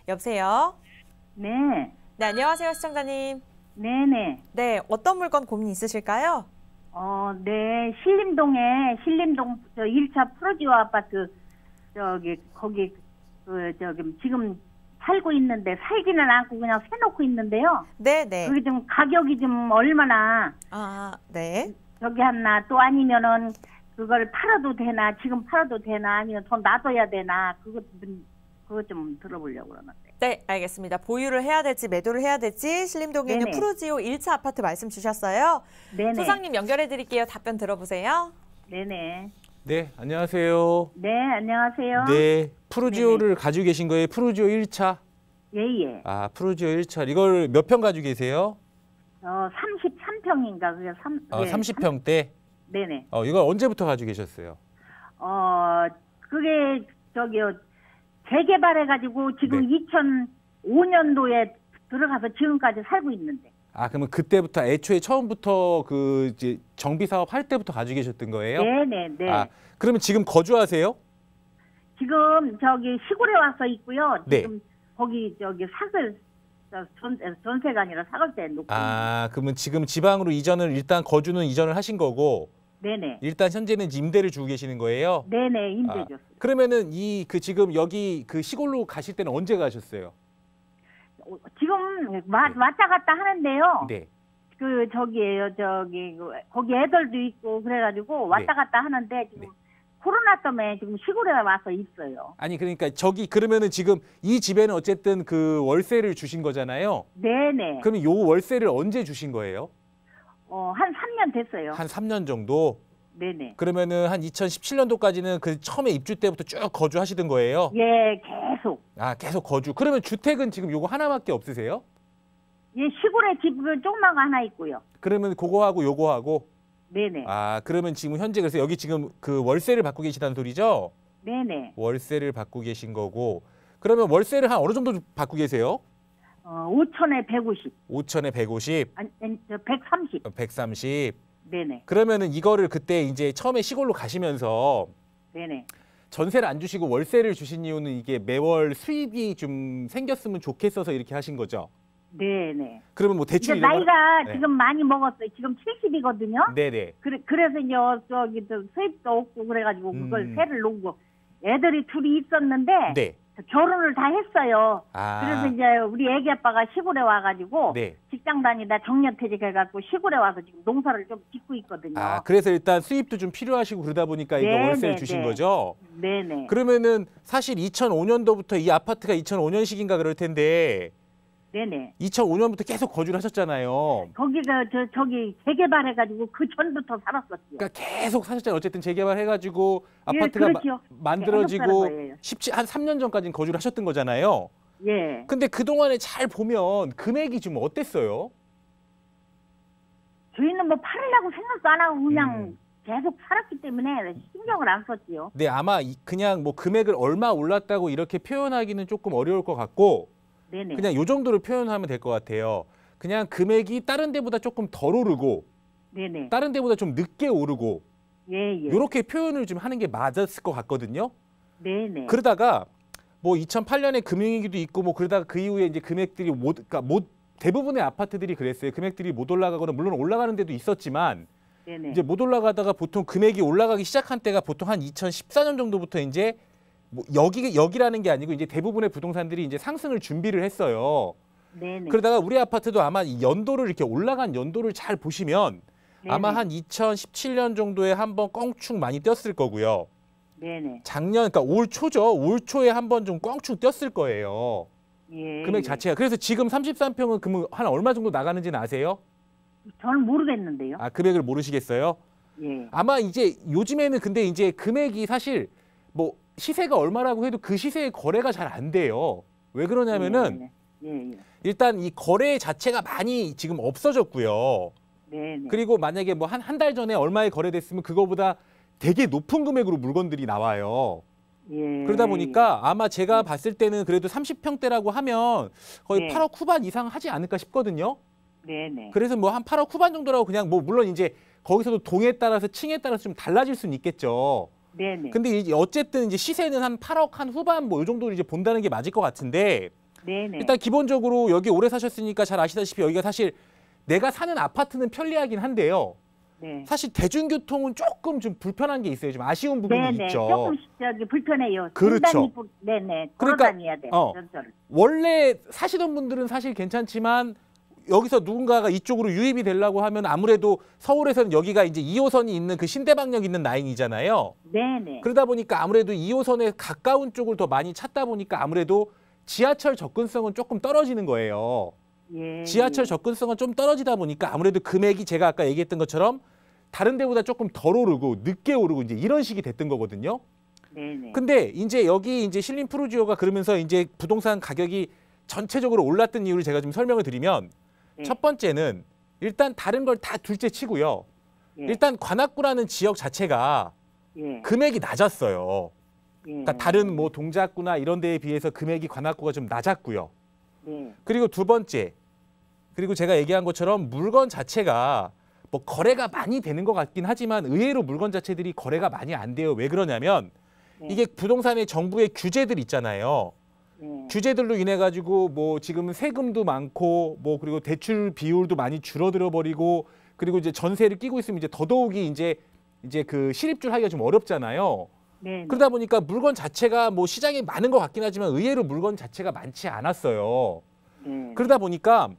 여보세요? 네, 네, 안녕하세요, 시청자님. 네네. 네, 어떤 물건 고민 있으실까요? 네, 신림동 1차 프로지오 아파트, 거기, 지금 살고 있는데, 살지는 않고 그냥 세놓고 있는데요. 네. 그게 좀 가격이 좀 얼마나, 네. 저기 하나, 또 아니면은, 그걸 팔아도 되나, 지금 팔아도 되나, 아니면 더 놔둬야 되나, 그거 좀 들어보려고 그러는데. 네, 알겠습니다. 보유를 해야 될지 매도를 해야 될지 신림동에 있는 네네. 프루지오 1차 아파트 말씀 주셨어요. 네네. 소장님 연결해 드릴게요. 답변 들어보세요. 네네. 네, 안녕하세요. 네, 안녕하세요. 네, 프루지오를 가지고 계신 거예요? 프루지오 1차? 예. 아, 프루지오 1차. 이걸 몇 평 가지고 계세요? 33평인가, 그게 30평대? 네네. 이걸 언제부터 가지고 계셨어요? 그게 재개발해가지고 지금 네. 2005년도에 들어가서 지금까지 살고 있는데. 아, 그러면 그때부터 애초에 처음부터 그 이제 정비 사업 할 때부터 가지고 계셨던 거예요? 네네. 아, 그러면 지금 거주하세요? 지금 시골에 와서 있고요. 네. 지금 거기 사글 전세가 아니라 사글대 놓고. 아, 그러면 지금 지방으로 일단 거주는 이전을 하신 거고. 네네. 일단 현재는 임대를 주고 계시는 거예요? 네네, 임대 줬어요. 그러면은 지금 여기 그 시골로 가실 때는 언제 가셨어요? 지금 왔다 갔다 하는데요. 네. 거기 애들도 있고 그래가지고 왔다 갔다 하는데 지금 코로나 때문에 지금 시골에 와서 있어요. 아니 그러니까 그러면은 지금 이 집에는 어쨌든 그 월세를 주신 거잖아요. 네네. 그러면 요 월세를 언제 주신 거예요? 한 3년 됐어요. 한 3년 정도? 네네. 그러면은 한 2017년도까지는 그 처음에 입주 때부터 쭉 거주하시던 거예요? 예, 계속. 아, 계속 거주. 그러면 주택은 지금 요거 하나밖에 없으세요? 예, 시골에 집 조그만 거 하나 있고요. 그러면 그거하고 요거하고? 네네. 아, 그러면 지금 현재 그래서 여기 지금 그 월세를 받고 계시다는 소리죠? 네네. 월세를 받고 계신 거고. 그러면 월세를 한 어느 정도 받고 계세요? 5천에 150. 5천에 150? 아니, 130. 130. 네네. 그러면은 이거를 그때 이제 처음에 시골로 가시면서 네네. 전세를 안 주시고 월세를 주신 이유는 이게 매월 수입이 좀 생겼으면 좋겠어서 이렇게 하신 거죠? 네네. 그러면 뭐 대출 이제 이런 나이가 네. 지금 많이 먹었어요. 지금 70이거든요. 네네. 그래서 수입도 없고 그래가지고 그걸 세를 놓고 애들이 둘이 있었는데 네. 결혼을 다 했어요. 아. 그래서 이제 우리 애기 아빠가 시골에 와가지고 네. 직장 다니다 정년퇴직해갖고 시골에 와서 지금 농사를 좀 짓고 있거든요. 아, 그래서 일단 수입도 좀 필요하시고 그러다 보니까 이거 네, 월세를 네, 주신 네. 거죠? 네네. 그러면은 사실 2005년도부터 이 아파트가 2005년식인가 그럴 텐데 네네. 2005년부터 계속 거주를 하셨잖아요. 거기가 저기 재개발해가지고 그 전부터 살았었죠. 그러니까 계속 사셨잖아요. 어쨌든 재개발해가지고 예, 아파트가 그렇죠. 만들어지고 계속 사는 거예요. 한 3년 전까지는 거주를 하셨던 거잖아요. 예. 근데 그동안에 잘 보면 금액이 좀 어땠어요? 저희는 뭐 팔으려고 생각도 안 하고 그냥 계속 살았기 때문에 신경을 안 썼지요. 네, 아마 그냥 뭐 금액을 얼마 올랐다고 이렇게 표현하기는 조금 어려울 것 같고 네네. 그냥 요 정도로 표현하면 될 것 같아요. 그냥 금액이 다른 데보다 조금 덜 오르고 네네. 다른 데보다 좀 늦게 오르고 예. 이렇게 표현을 좀 하는 게 맞았을 것 같거든요. 네네. 그러다가 뭐 2008년에 금융위기도 있고 뭐 그러다가 그 이후에 이제 금액들이 대부분의 아파트들이 그랬어요. 금액들이 못 올라가거나 물론 올라가는 데도 있었지만 네네. 이제 못 올라가다가 보통 금액이 올라가기 시작한 때가 보통 한 2014년 정도부터 이제 뭐 여기라는 게 아니고 이제 대부분의 부동산들이 이제 상승을 준비를 했어요. 네네. 그러다가 우리 아파트도 아마 이 연도를 이렇게 올라간 연도를 잘 보시면 아마 네네. 한 2017년 정도에 한번 껑충 많이 뛰었을 거고요. 네네. 작년 그러니까 올 초죠. 올 초에 한번 좀 껑충 뛰었을 거예요. 예. 금액 자체가. 그래서 지금 33평은 그러면 한 얼마 정도 나가는지는 아세요? 저는 모르겠는데요. 아, 금액을 모르시겠어요? 예. 아마 이제 요즘에는 근데 이제 금액이 사실 뭐 시세가 얼마라고 해도 그 시세의 거래가 잘 안 돼요. 왜 그러냐면은 예. 일단 이 거래 자체가 많이 지금 없어졌고요. 네네. 그리고 만약에 뭐 한 달 전에 얼마에 거래됐으면 그거보다 되게 높은 금액으로 물건들이 나와요. 예. 그러다 보니까 아마 제가 봤을 때는 그래도 30평대라고 하면 거의 네. 8억 후반 이상 하지 않을까 싶거든요. 네네. 그래서 뭐 한 8억 후반 정도라고 그냥 뭐 물론 이제 거기서도 동에 따라서 층에 따라서 좀 달라질 수는 있겠죠. 네네. 근데 이제 어쨌든 이제 시세는 한 8억 한 후반 뭐 이 정도로 이제 본다는 게 맞을 것 같은데 네네. 일단 기본적으로 여기 오래 사셨으니까 잘 아시다시피 여기가 사실 내가 사는 아파트는 편리하긴 한데요. 네. 사실 대중교통은 조금 좀 불편한 게 있어요. 좀 아쉬운 부분이 네네. 있죠. 조금씩 저기 불편해요. 그렇죠. 네네. 그러니까, 걸어다녀야 돼. 전철. 원래 사시던 분들은 사실 괜찮지만 여기서 누군가가 이쪽으로 유입이 되려고 하면 아무래도 서울에서는 여기가 이제 2호선이 있는 그 신대방역 있는 라인이잖아요. 네네. 그러다 보니까 아무래도 2호선에 가까운 쪽을 더 많이 찾다 보니까 아무래도 지하철 접근성은 조금 떨어지는 거예요. 예. 지하철 접근성은 좀 떨어지다 보니까 아무래도 금액이 제가 아까 얘기했던 것처럼 다른 데보다 조금 덜 오르고 늦게 오르고 이제 이런 식이 됐던 거거든요. 네네. 근데 이제 여기 이제 신림 푸르지오가 그러면서 이제 부동산 가격이 전체적으로 올랐던 이유를 제가 좀 설명을 드리면 네. 첫 번째는 일단 다른 걸 다 둘째 치고요. 예. 일단 관악구라는 지역 자체가 예. 금액이 낮았어요. 예. 그러니까 다른 뭐 동작구나 이런 데에 비해서 금액이 관악구가 좀 낮았고요. 네. 그리고 두 번째, 그리고 제가 얘기한 것처럼 물건 자체가 뭐 거래가 많이 되는 것 같긴 하지만 의외로 물건 자체들이 거래가 많이 안 돼요. 왜 그러냐면 네. 이게 부동산의 정부의 규제들 있잖아요. 네. 규제들로 인해 가지고 뭐 지금 세금도 많고 뭐 그리고 대출 비율도 많이 줄어들어 버리고 그리고 이제 전세를 끼고 있으면 이제 더더욱이 이제 그 실입줄 하기가 좀 어렵잖아요. 네. 그러다 보니까 물건 자체가 뭐 시장에 많은 것 같긴 하지만 의외로 물건 자체가 많지 않았어요. 네. 그러다 보니까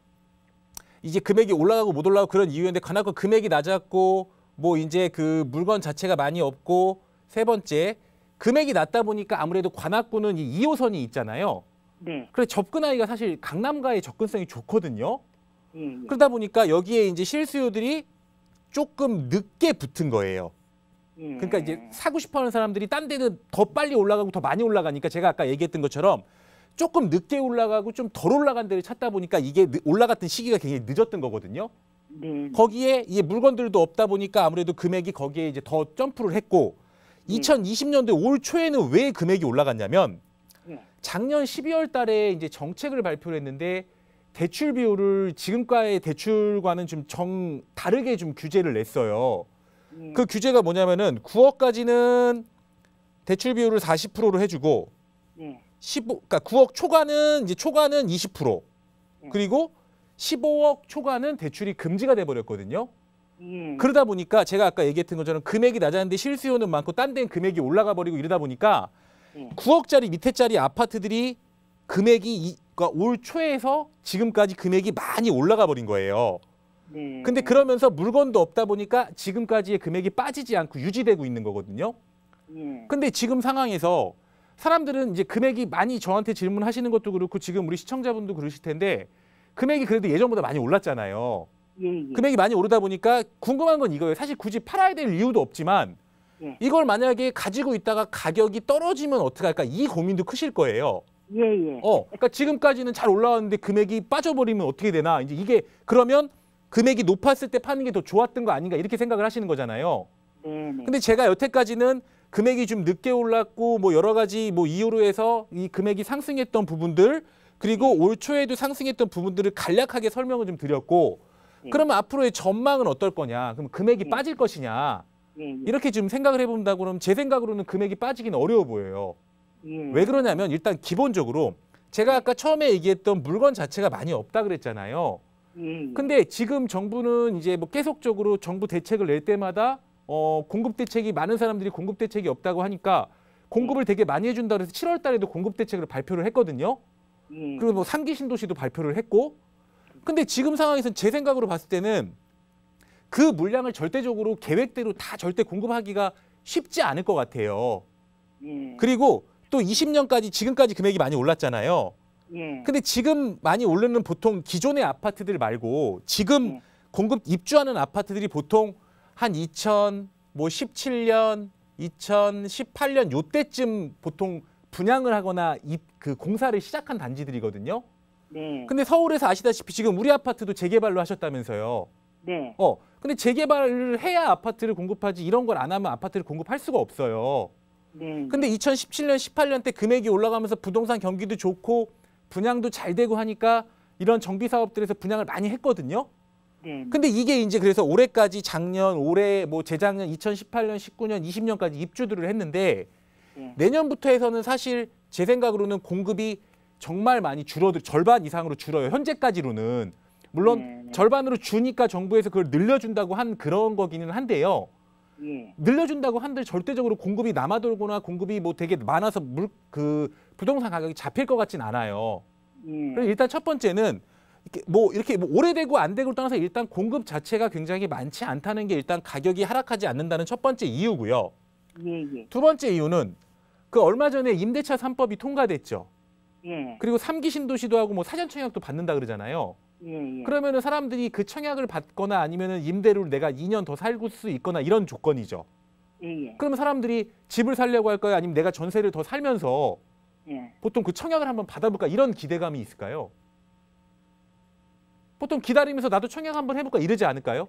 이제 금액이 올라가고 못 올라가고 그런 이유인데 관악구 금액이 낮았고 뭐 이제 그 물건 자체가 많이 없고 세 번째 금액이 낮다 보니까 아무래도 관악구는 이 2호선이 있잖아요. 네. 그래서 접근하기가 사실 강남과의 접근성이 좋거든요. 예. 예. 그러다 보니까 여기에 이제 실수요들이 조금 늦게 붙은 거예요. 예. 그러니까 이제 사고 싶어하는 사람들이 딴 데는 더 빨리 올라가고 더 많이 올라가니까 제가 아까 얘기했던 것처럼 조금 늦게 올라가고 좀 덜 올라간 데를 찾다 보니까 이게 올라갔던 시기가 굉장히 늦었던 거거든요. 네. 거기에 이게 물건들도 없다 보니까 아무래도 금액이 거기에 이제 더 점프를 했고 2020년도 올 초에는 왜 금액이 올라갔냐면 예. 작년 12월 달에 이제 정책을 발표를 했는데 대출 비율을 지금과의 대출과는 좀 다르게 좀 규제를 냈어요. 예. 그 규제가 뭐냐면은 9억까지는 대출 비율을 40%로 해주고 예. 15, 그러니까 9억 초과는 이제 초과는 20%, 그리고 15억 초과는 대출이 금지가 돼 버렸거든요. 예. 그러다 보니까 제가 아까 얘기했던 것처럼 금액이 낮았는데 실수요는 많고 딴 데는 금액이 올라가 버리고 이러다 보니까 예. 9억짜리 밑에짜리 아파트들이 금액이 그러니까 올 초에서 지금까지 금액이 많이 올라가 버린 거예요. 네. 근데 그러면서 물건도 없다 보니까 지금까지의 금액이 빠지지 않고 유지되고 있는 거거든요. 예. 근데 지금 상황에서 사람들은 이제 금액이 많이 저한테 질문하시는 것도 그렇고 지금 우리 시청자분도 그러실 텐데 금액이 그래도 예전보다 많이 올랐잖아요. 예. 예. 금액이 많이 오르다 보니까 궁금한 건 이거예요. 사실 굳이 팔아야 될 이유도 없지만 예. 이걸 만약에 가지고 있다가 가격이 떨어지면 어떡할까 이 고민도 크실 거예요. 예. 예. 그러니까 지금까지는 잘 올라왔는데 금액이 빠져버리면 어떻게 되나 이제 이게 그러면 금액이 높았을 때 파는 게 더 좋았던 거 아닌가 이렇게 생각을 하시는 거잖아요. 네. 네. 근데 제가 여태까지는 금액이 좀 늦게 올랐고 뭐 여러 가지 뭐 이유로 해서 이 금액이 상승했던 부분들 그리고 올 초에도 상승했던 부분들을 간략하게 설명을 좀 드렸고 그러면 앞으로의 전망은 어떨 거냐? 그럼 금액이 빠질 것이냐? 예. 예. 이렇게 좀 생각을 해본다고 그러면 제 생각으로는 금액이 빠지기는 어려워 보여요. 예. 왜 그러냐면 일단 기본적으로 제가 아까 처음에 얘기했던 물건 자체가 많이 없다 그랬잖아요. 예. 근데 지금 정부는 이제 뭐 계속적으로 정부 대책을 낼 때마다 공급 대책이 많은 사람들이 공급 대책이 없다고 하니까 공급을 되게 많이 해준다 그래서 7월 달에도 공급 대책을 발표를 했거든요. 예. 그리고 뭐 3기 신도시도 발표를 했고 근데 지금 상황에서는 제 생각으로 봤을 때는 그 물량을 절대적으로 계획대로 다 절대 공급하기가 쉽지 않을 것 같아요. 예. 그리고 또 20년까지 지금까지 금액이 많이 올랐잖아요. 예. 근데 지금 많이 오르는 보통 기존의 아파트들 말고 지금 예. 공급 입주하는 아파트들이 보통 한 2017년, 2018년 요때쯤 보통 분양을 하거나 그 공사를 시작한 단지들이거든요. 네. 근데 서울에서 아시다시피 지금 우리 아파트도 재개발로 하셨다면서요. 네. 근데 재개발을 해야 아파트를 공급하지 이런 걸 안 하면 아파트를 공급할 수가 없어요. 네. 근데 2017년, 18년 때 금액이 올라가면서 부동산 경기도 좋고 분양도 잘 되고 하니까 이런 정비 사업들에서 분양을 많이 했거든요. 네. 근데 이게 이제 그래서 올해까지 작년, 올해 뭐 재작년 2018년, 19년, 20년까지 입주들을 했는데 네. 내년부터 해서는 사실 제 생각으로는 공급이 정말 많이 절반 이상으로 줄어요. 현재까지로는. 물론 네. 절반으로 주니까 정부에서 그걸 늘려준다고 한 그런 거기는 한데요. 예. 늘려준다고 한들 절대적으로 공급이 남아돌거나 공급이 뭐 되게 많아서 부동산 가격이 잡힐 것 같진 않아요. 예. 그래서 일단 첫 번째는 이렇게 오래되고 안 되고를 떠나서 일단 공급 자체가 굉장히 많지 않다는 게 일단 가격이 하락하지 않는다는 첫 번째 이유고요. 예. 예. 두 번째 이유는 그 얼마 전에 임대차 3법이 통과됐죠. 예. 그리고 3기 신도시도 하고 뭐 사전 청약도 받는다 그러잖아요. 예. 예. 그러면은 사람들이 그 청약을 받거나 아니면은 임대료를 내가 2년 더 살고 수 있거나 이런 조건이죠. 예. 예. 그러면 사람들이 집을 살려고 할까요? 아니면 내가 전세를 더 살면서 예. 보통 그 청약을 한번 받아볼까 이런 기대감이 있을까요? 보통 기다리면서 나도 청약 한번 해볼까 이러지 않을까요?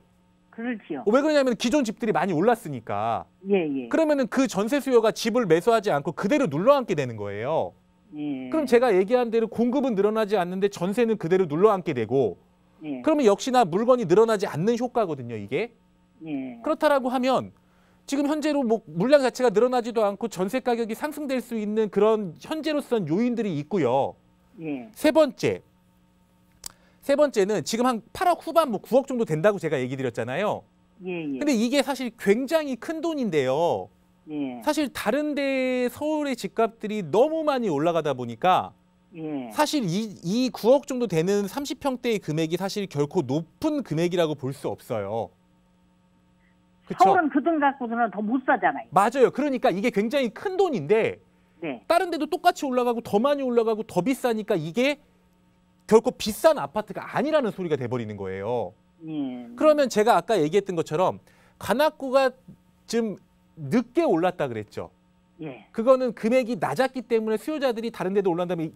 그렇지요. 왜 그러냐면 기존 집들이 많이 올랐으니까. 예. 예. 그러면은 그 전세 수요가 집을 매수하지 않고 그대로 눌러앉게 되는 거예요. 예. 그럼 제가 얘기한 대로 공급은 늘어나지 않는데 전세는 그대로 눌러앉게 되고 예. 그러면 역시나 물건이 늘어나지 않는 효과거든요, 이게. 예. 그렇다라고 하면 지금 현재로 뭐 물량 자체가 늘어나지도 않고 전세 가격이 상승될 수 있는 그런 현재로서는 요인들이 있고요. 예. 세 번째는 지금 한 8억 후반 뭐 9억 정도 된다고 제가 얘기 드렸잖아요. 예. 예. 근데 이게 사실 굉장히 큰 돈인데요. 예. 사실 다른 데 서울의 집값들이 너무 많이 올라가다 보니까 예. 사실 이 9억 정도 되는 30평대의 금액이 사실 결코 높은 금액이라고 볼 수 없어요. 그쵸? 서울은 그 돈 갖고서는 더 못 사잖아요. 맞아요. 그러니까 이게 굉장히 큰 돈인데 네. 다른 데도 똑같이 올라가고 더 많이 올라가고 더 비싸니까 이게 결코 비싼 아파트가 아니라는 소리가 돼버리는 거예요. 예. 그러면 제가 아까 얘기했던 것처럼 관악구가 좀 늦게 올랐다 그랬죠. 예. 그거는 금액이 낮았기 때문에 수요자들이 다른 데도 올란 다음에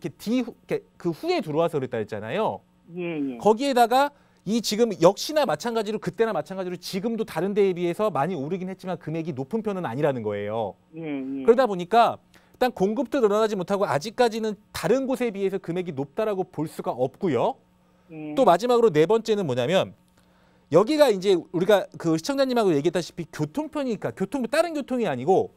그 후에 들어와서 그랬다 했잖아요. 예. 예. 거기에다가 이 지금 역시나 마찬가지로 그때나 마찬가지로 지금도 다른 데에 비해서 많이 오르긴 했지만 금액이 높은 편은 아니라는 거예요. 예. 예. 그러다 보니까 일단 공급도 늘어나지 못하고 아직까지는 다른 곳에 비해서 금액이 높다라고 볼 수가 없고요. 예. 또 마지막으로 네 번째는 뭐냐면 여기가 이제 우리가 그 시청자님하고 얘기했다시피 교통편이니까 다른 교통이 아니고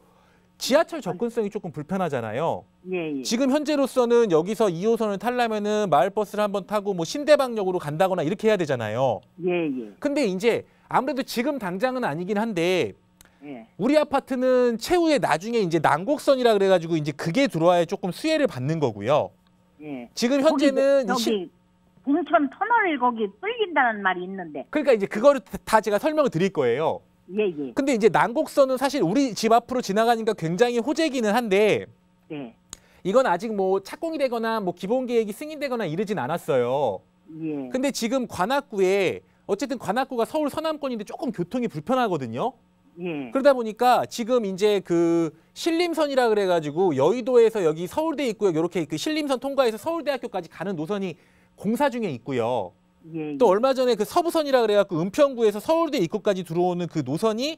지하철 접근성이 조금 불편하잖아요. 예. 예. 지금 현재로서는 여기서 2호선을 타려면은 마을버스를 한번 타고 뭐 신대방역으로 간다거나 이렇게 해야 되잖아요. 예. 예. 근데 이제 아무래도 지금 당장은 아니긴 한데 예. 우리 아파트는 최후에 나중에 이제 난곡선이라 그래가지고 이제 그게 들어와야 조금 수혜를 받는 거고요. 예. 지금 현재는 저기 봉천 터널 거기 뚫린다는 말이 있는데. 그러니까 이제 그거를 다 제가 설명을 드릴 거예요. 예. 예. 근데 이제 난곡선은 사실 우리 집 앞으로 지나가니까 굉장히 호재기는 한데 예. 이건 아직 뭐 착공이 되거나 뭐 기본 계획이 승인되거나 이르진 않았어요. 예. 근데 지금 관악구에 어쨌든 관악구가 서울 서남권인데 조금 교통이 불편하거든요. 예. 그러다 보니까 지금 이제 그 신림선이라 그래가지고 여의도에서 여기 서울대 있고요. 이렇게 그 신림선 통과해서 서울대학교까지 가는 노선이 공사 중에 있고요. 예. 또 얼마 전에 그 서부선이라 그래갖고 은평구에서 서울대 입구까지 들어오는 그 노선이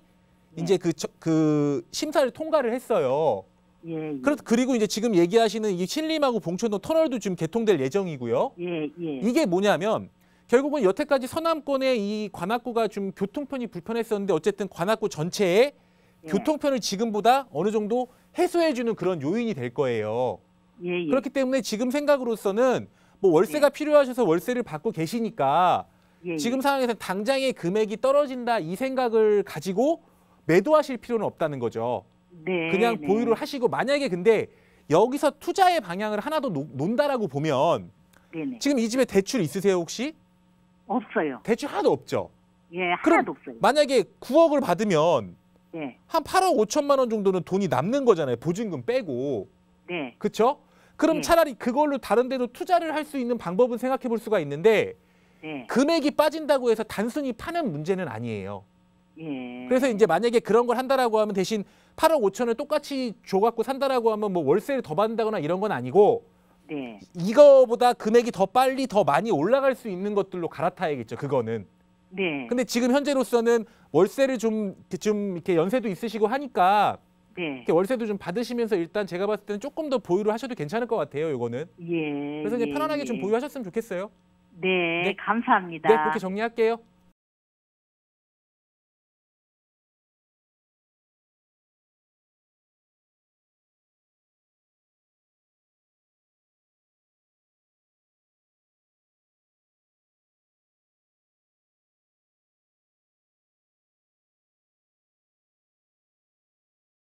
이제 그 심사를 통과를 했어요. 예. 그리고 이제 지금 얘기하시는 이 신림하고 봉천도 터널도 지금 개통될 예정이고요. 예. 예. 이게 뭐냐면 결국은 여태까지 서남권의 이 관악구가 좀 교통편이 불편했었는데 어쨌든 관악구 전체에 예. 교통편을 지금보다 어느 정도 해소해주는 그런 요인이 될 거예요. 예. 예. 그렇기 때문에 지금 생각으로서는 뭐 월세가 필요하셔서 월세를 받고 계시니까 예. 지금 상황에서 당장의 금액이 떨어진다 이 생각을 가지고 매도하실 필요는 없다는 거죠. 네. 그냥 네. 보유를 하시고 만약에 근데 여기서 투자의 방향을 하나 더 논다라고 보면 네네. 지금 이 집에 대출 있으세요 혹시? 없어요. 대출 하나도 없죠. 예. 그럼 하나도 없어요. 만약에 9억을 받으면 예. 한 8억 5천만 원 정도는 돈이 남는 거잖아요. 보증금 빼고. 네. 그렇죠? 그럼 네. 차라리 그걸로 다른 데도 투자를 할 수 있는 방법은 생각해 볼 수가 있는데 네. 금액이 빠진다고 해서 단순히 파는 문제는 아니에요. 예. 그래서 이제 만약에 그런 걸 한다라고 하면 대신 8억 5천을 똑같이 줘갖고 산다라고 하면 뭐 월세를 더 받는다거나 이런 건 아니고 네. 이거보다 금액이 더 빨리 더 많이 올라갈 수 있는 것들로 갈아타야겠죠. 그거는. 네. 근데 지금 현재로서는 월세를 좀 이렇게 연세도 있으시고 하니까 네. 이렇게 월세도 좀 받으시면서 일단 제가 봤을 때는 조금 더 보유를 하셔도 괜찮을 것 같아요. 이거는. 예. 그래서 이제 예, 편안하게 좀 예. 보유하셨으면 좋겠어요. 네. 네. 감사합니다. 네, 그렇게 정리할게요.